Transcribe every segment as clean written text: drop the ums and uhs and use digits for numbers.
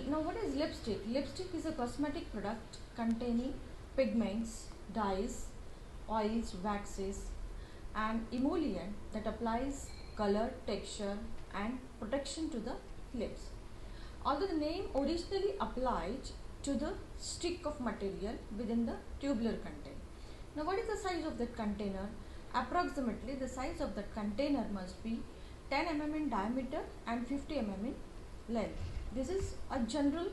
Now what is lipstick? Lipstick is a cosmetic product containing pigments, dyes, oils, waxes and emollient that applies color, texture and protection to the lips. Although the name originally applied to the stick of material within the tubular container. Now what is the size of that container? Approximately the size of that container must be 10 mm in diameter and 50 mm in length. This is a general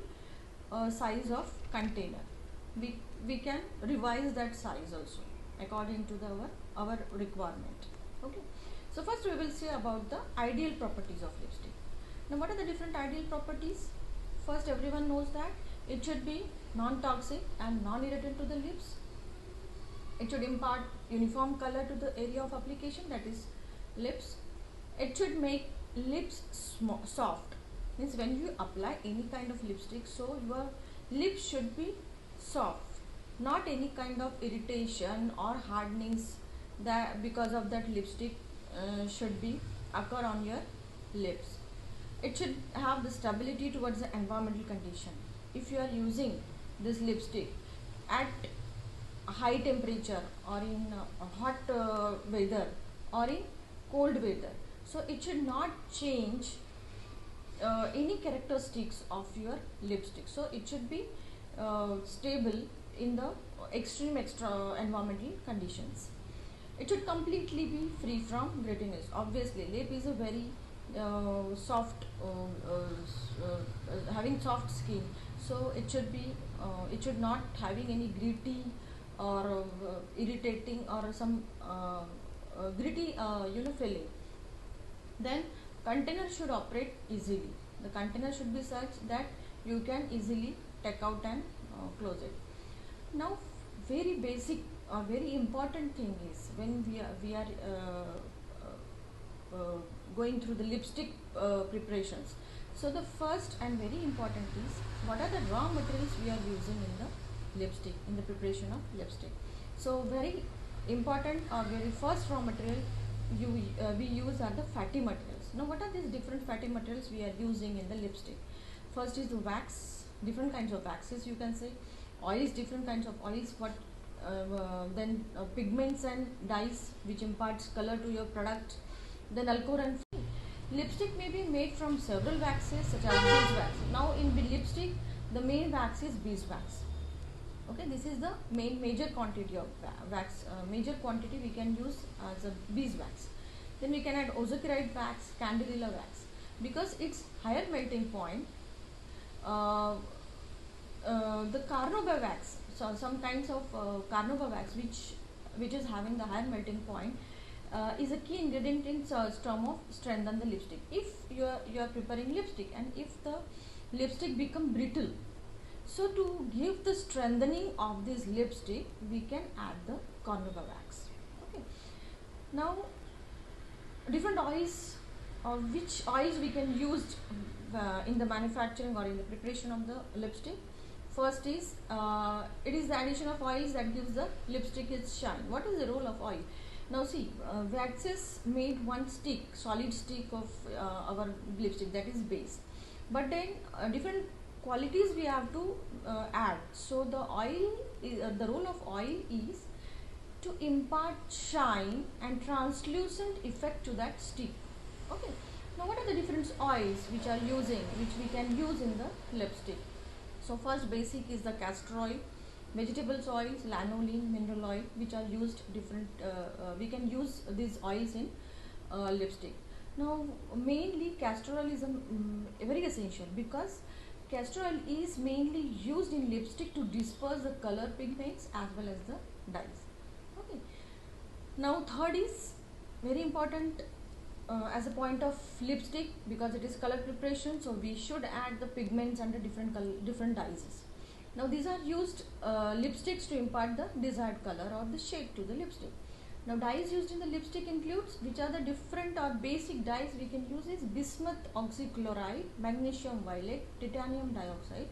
size of container. We can revise that size also according to our requirement. Okay. So first we will say about the ideal properties of lipstick. Now what are the different ideal properties? First, everyone knows that it should be non-toxic and non-irritant to the lips. It should impart uniform color to the area of application, that is lips. It should make lips soft. Means when you apply any kind of lipstick, so your lips should be soft, not any kind of irritation or hardenings that because of that lipstick should be occur on your lips. It should have the stability towards the environmental condition. If you are using this lipstick at high temperature or in hot weather or in cold weather, so it should not change any characteristics of your lipstick. So it should be stable in the extreme environmental conditions. It should completely be free from grittiness. Obviously lip is a very soft having soft skin, so it should not having any gritty or irritating or some gritty feeling. Then container should operate easily. The container should be such that you can easily take out and close it. Now very basic or very important thing is when we are going through the lipstick preparations. So the first and very important is what are the raw materials we are using in the lipstick, in the preparation of lipstick. So very important or very first raw material we use are the fatty materials. Now what are these different fatty materials we are using in the lipstick? First is the wax, different kinds of waxes you can say, oils, different kinds of oils, then pigments and dyes which imparts color to your product, then alcohol and free. Lipstick may be made from several waxes such as beeswax. Now in lipstick the main wax is beeswax. Okay, this is the major quantity of wax. Major quantity we can use as a beeswax. Then we can add ozokiride wax, candelilla wax, because its higher melting point. The carnauba wax, so some kinds of carnauba wax which is having the higher melting point is a key ingredient in term of strengthen the lipstick. If you are preparing lipstick and if the lipstick become brittle, so to give the strengthening of this lipstick we can add the carnauba wax. Okay. Now different oils, which oils we can use in the manufacturing or in the preparation of the lipstick. First is it is the addition of oils that gives the lipstick its shine. What is the role of oil? Now see, waxes made one stick, solid stick of our lipstick, that is base, but then different qualities we have to add. So the oil is, the role of oil is to impart shine and translucent effect to that stick. Okay. Now what are the different oils which we can use in the lipstick? So first basic is the castor oil, vegetables oils, lanolin, mineral oil, which are used different. We can use these oils in lipstick. Now mainly castor oil is very essential because castor oil is mainly used in lipstick to disperse the color pigments as well as the dyes. Okay. Now third is very important as a point of lipstick because it is color preparation, so we should add the pigments and the different dyes. Now these are used lipsticks to impart the desired color or the shade to the lipstick. Now dyes used in the lipstick includes, which are the different or basic dyes we can use is bismuth oxychloride, magnesium violet, titanium dioxide,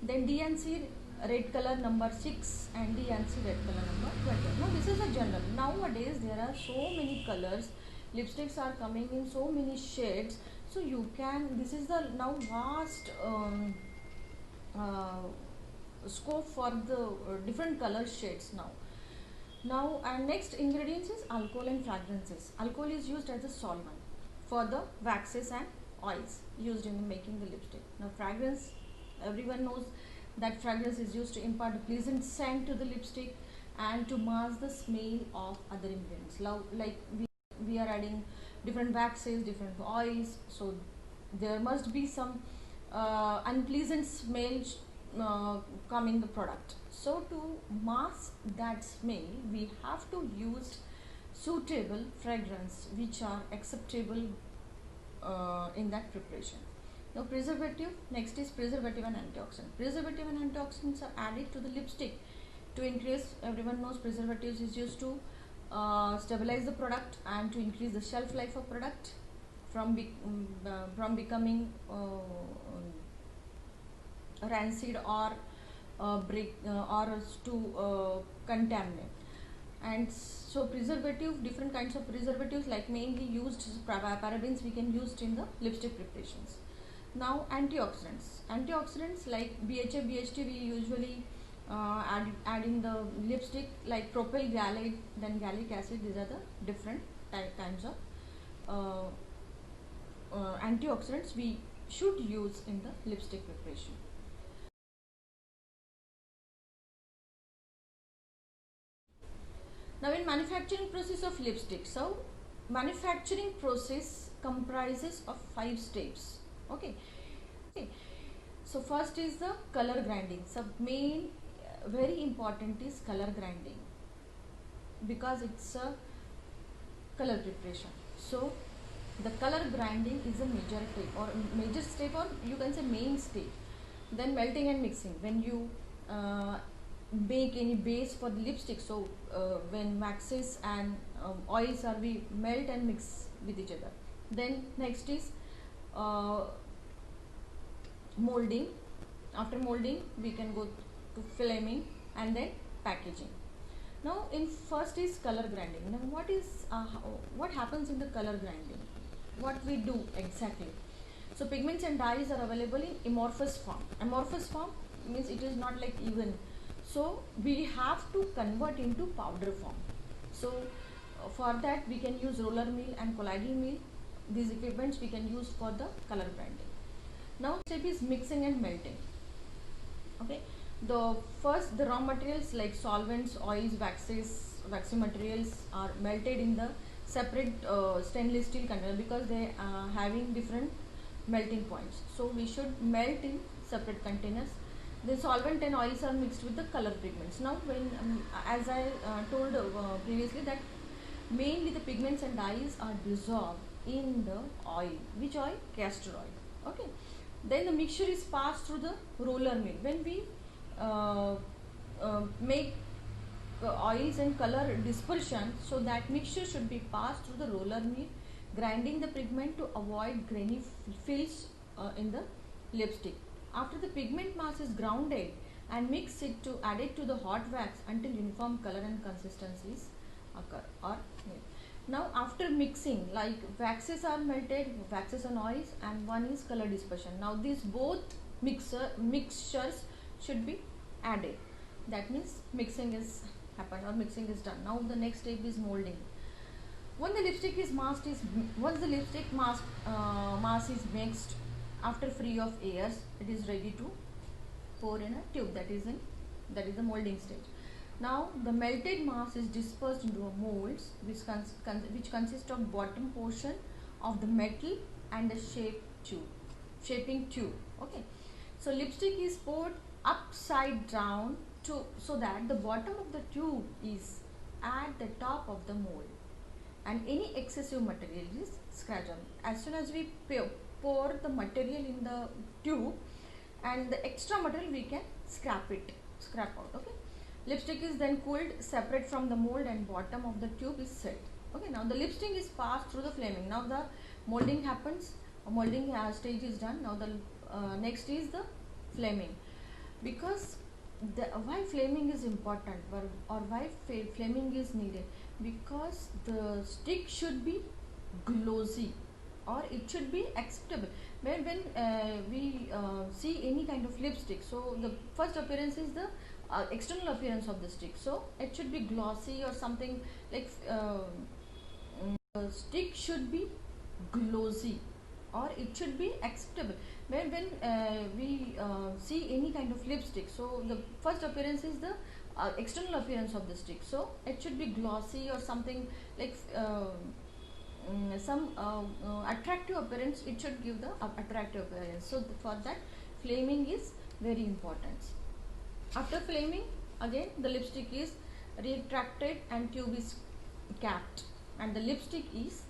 then DNC red color number 6 and DNC red color number 20. Now this is a general. Nowadays there are so many colors, lipsticks are coming in so many shades, so you can, this is the now vast uh, scope for the different color shades now. And next ingredients is alcohol and fragrances. Alcohol is used as a solvent for the waxes and oils used in making the lipstick. Now fragrance, everyone knows that fragrance is used to impart a pleasant scent to the lipstick and to mask the smell of other ingredients. Like we are adding different waxes, different oils, so there must be some unpleasant smell come in the product. So to mask that smell, we have to use suitable fragrance which are acceptable in that preparation. Now preservative, next is preservative and antioxidant. Preservative and antioxidants are added to the lipstick to increase, everyone knows preservatives is used to stabilize the product and to increase the shelf life of product from becoming rancid or break or to contaminate. And so preservative, different kinds of preservatives, like mainly used parabens we can use in the lipstick preparations. Now antioxidants like BHA, BHT we usually add in the lipstick, like propyl gallate, then gallic acid. These are the different kinds of antioxidants we should use in the lipstick preparation. Now in manufacturing process of lipstick, so manufacturing process comprises of 5 steps. Okay. So first is the color grinding. So main very important is color grinding because it's a color preparation. So the color grinding is a major step or you can say main step. Then melting and mixing. When you make any base for the lipstick, so when waxes and oils are we melt and mix with each other. Then next is molding. After molding we can go to flaming and then packaging. Now in first is color grinding. Now what happens in the color grinding, what we do exactly? So pigments and dyes are available in amorphous form. Amorphous form means it is not like even, so we have to convert into powder form. So for that we can use roller mill and colloidal mill. These equipments we can use for the color grinding. Now step is mixing and melting. Okay, the raw materials like solvents, oils, waxy materials are melted in the separate stainless steel container because they are having different melting points. So we should melt in separate containers. The solvent and oils are mixed with the color pigments. Now when as I told previously that mainly the pigments and dyes are dissolved in the oil. Which oil? Castor oil. Okay. Then the mixture is passed through the roller mill. When we make oils and color dispersion, so that mixture should be passed through the roller mill, grinding the pigment to avoid grainy fills in the lipstick. After the pigment mass is grounded and mix it to add it to the hot wax until uniform color and consistencies occur or made. Now after mixing, like waxes are melted, waxes and oils, and one is color dispersion. Now these both mixtures should be added. That means mixing is happened or mixing is done. Now the next step is molding. Once the lipstick mass is mixed, after free of airs, it is ready to pour in a tube. That is the molding stage. Now the melted mass is dispersed into a molds which consist of bottom portion of the metal and a shaping tube. Okay, so lipstick is poured upside down so that the bottom of the tube is at the top of the mold and any excessive material is scratched on. As soon as we pour the material in the tube and the extra material we can scrap out. Okay, lipstick is then cooled separate from the mold and bottom of the tube is set. Okay, now the lipstick is passed through the flaming. Now the molding happens, molding stage is done. Now the next is the flaming. Because why flaming is important or why flaming is needed? Because the stick should be glossy or it should be acceptable. when we see any kind of lipstick, so the first appearance is the external appearance of the stick. So it should be glossy or something like stick should be glossy or it should be acceptable. When we see any kind of lipstick, so the first appearance is the external appearance of the stick. So it should be glossy or something like some attractive appearance. It should give the attractive appearance. So for that, flaming is very important. After flaming, again the lipstick is retracted and tube is capped, and the lipstick is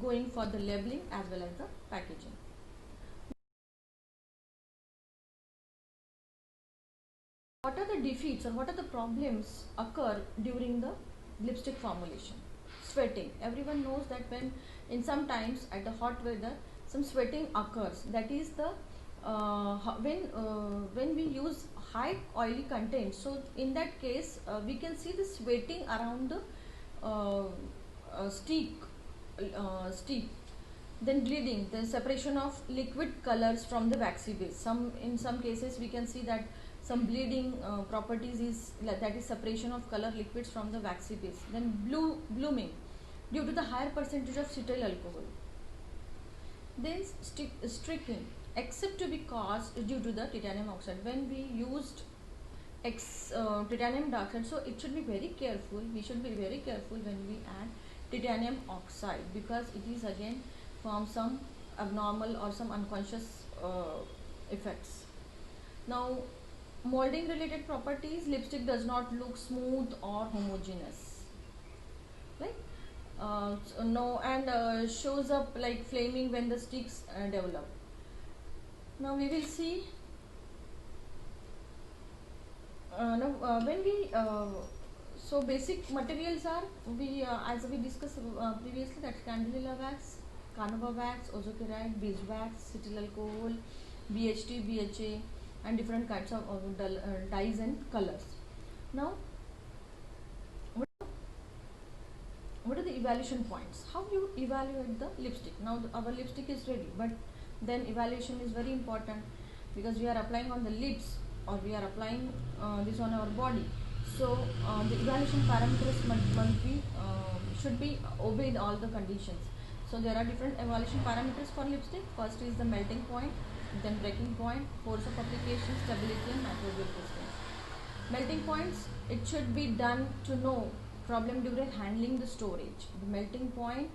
going for the labeling as well as the packaging. What are the defeats or what are the problems occur during the lipstick formulation? Sweating. Everyone knows that when in sometimes at the hot weather some sweating occurs. That is the when we use high oily content. So in that case we can see the sweating around the stick. Then bleeding, the separation of liquid colors from the waxy base. In some cases we can see that some bleeding properties is that is separation of color liquids from the waxy base. Then blooming due to the higher percentage of cetyl alcohol. Then streaking, except to be caused due to the titanium oxide. When we used titanium dioxide, so it should be very careful. We should be very careful when we add titanium oxide, because it is again from some abnormal or some unconscious effects. Now, molding related properties, lipstick does not look smooth or homogeneous, right? No, and shows up like flaming when the sticks develop. Now we will see when we so basic materials are as we discussed previously, that's Candela wax, carnauba wax, ozokiride, beeswax, cetyl alcohol, BHT, BHA, and different kinds of dyes and colors. Now, what are the evaluation points? How you evaluate the lipstick? Now our lipstick is ready, but then evaluation is very important, because we are applying on the lips or we are applying this on our body. So the evaluation parameters must be should be obeyed all the conditions. So there are different evaluation parameters for lipstick. First is the melting point, then breaking point, force of application, stability, and microbial resistance. Melting points, it should be done to know problem during handling the storage. The melting point,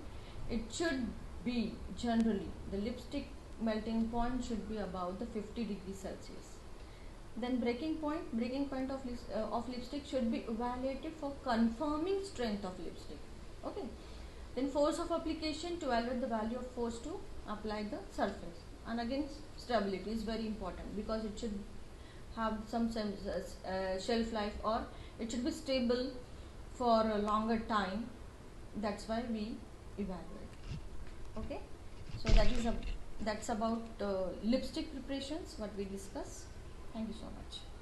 it should be generally, the lipstick melting point should be about the 50 degrees Celsius. Then breaking point of lipstick should be evaluated for confirming strength of lipstick. Okay. Then force of application, to evaluate the value of force to apply the surface. And again, stability is very important, because it should have some shelf life, or it should be stable for a longer time. That's why we evaluate. Okay. So that's about lipstick preparations what we discuss. Thank you so much.